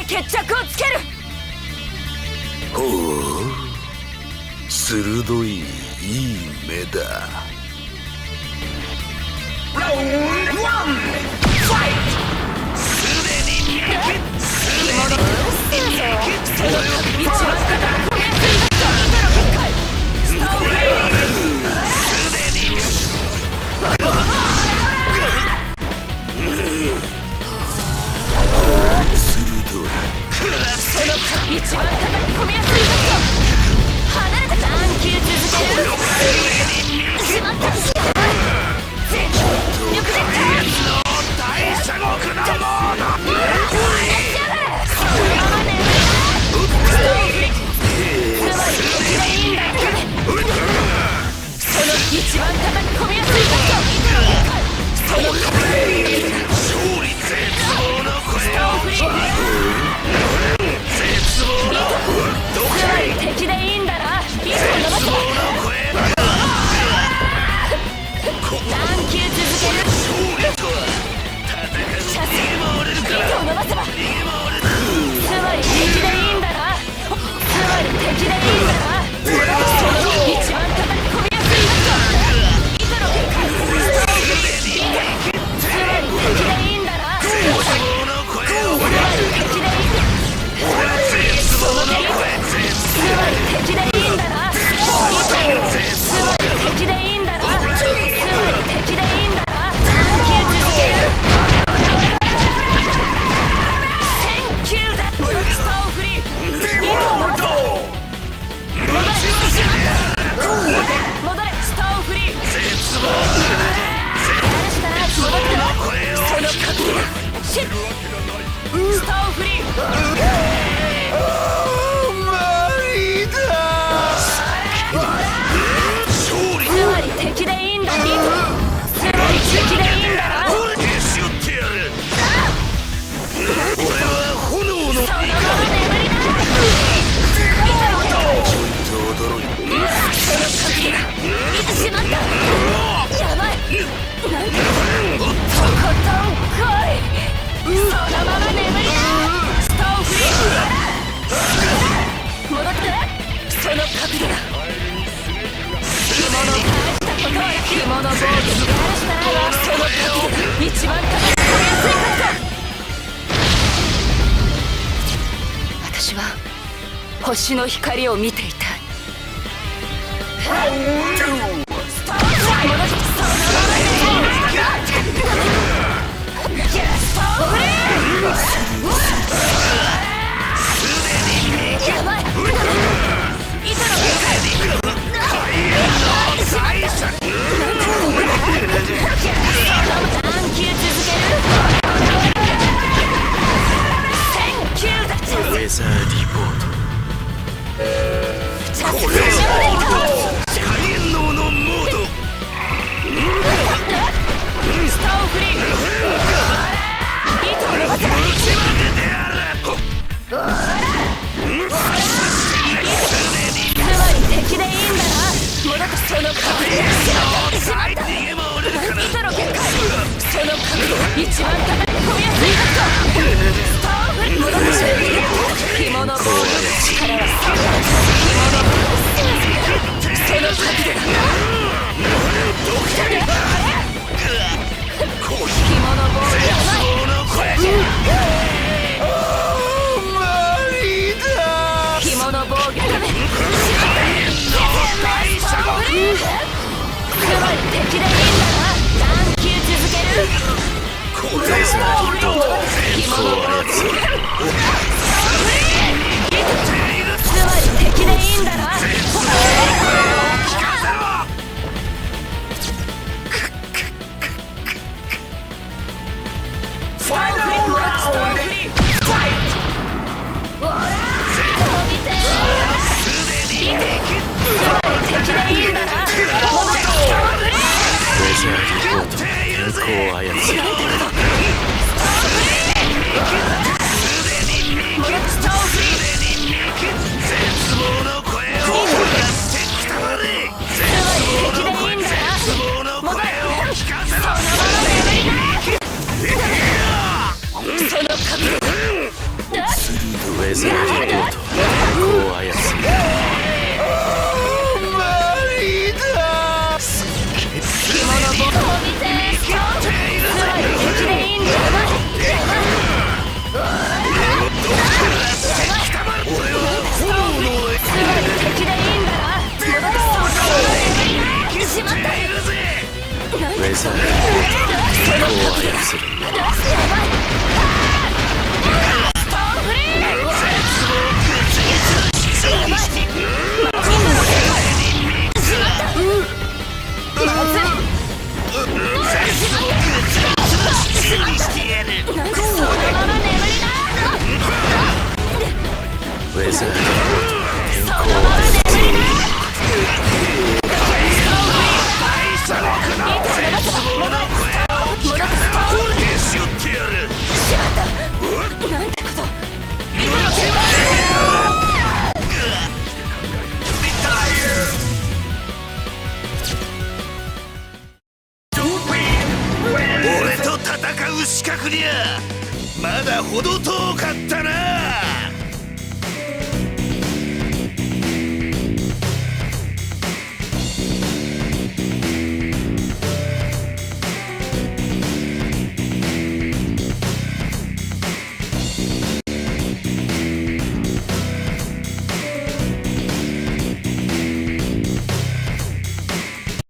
決着をつける。ほう、鋭いいい目だ。ラウンドワンファイト。すでに見切っ一番叩き込みやすい場所。離れた探求続ける。しまった。全力で大社国のモード。そのまま眠りな。ストーンフリック。つまり敵でいいんだ。その一番叩き込みやすい場所。その勝利絶望の声をストーンフリック。つまり敵でいいんだな。一本伸ばせ。何球続ける。シャス糸を伸ばせば。つまり敵でいいんだな。つまり敵でいいんだな。その一番叩き込みやすい場所。糸の結界ストーンフリー。つまり敵でいいんだな。つまり敵でいいんだ。その手につまり敵でいいんだな。つまり敵でいいんだな。つまり敵でいいんだな。何球続ける。1000球だ。ストーンフリー。糸を伸ばせ。戻れ。しまった。戻れ。ストーンフリー。やるしかない。戻ってろ。その角度だ。シッ。ストーンフリー。つまり敵でいいんだ。つまり敵でいいんだな。そのまま眠りな。しまった。やばい。なんかとことん来い。そのまま眠りな。ストーンフリー。戻ってその角度だ。着物を返したことは着物防御。やるしかないわ。その角度だ。一番叩き込みやすい角度。私は星の光を見ていた。ストーンフリー。そのままでストーンフリー。やばい。糸の何球続ける。1000球だ。ウェザーリポート。チャンスでしょうね。火炎能のモード。ストーンフリー。糸を伸ばせ。つまり敵でいいんだな。戻ってその角度。しまった。糸の結界その角度。一番叩き込みやすい角度。ストーンフリー。戻って着物防御の力は着物防御。その角度だ。着物防御やばい。着物防御ダメ。つまり敵でいいんだな。何球続ける。着物防御。つまり敵でいいんだな。ストーンフリー。ストーンフリー。ファイト。飛びてつまり敵でいいんだな。ストーンフリー。ウェザーリポート。天候を操る。ストーンフリー。絶望の声を出してきたのに。敵でいいんだな。絶望の声を聞かせろ。そのまま眠りな。その角度。しまった。なんウェだザーリポート天候を操るやばい。ストーンフリー。やばい。なんでそのまま眠りだ。ウェザーリポート天候を操るなんてこと。俺と戦う資格にゃまだ程遠かったな。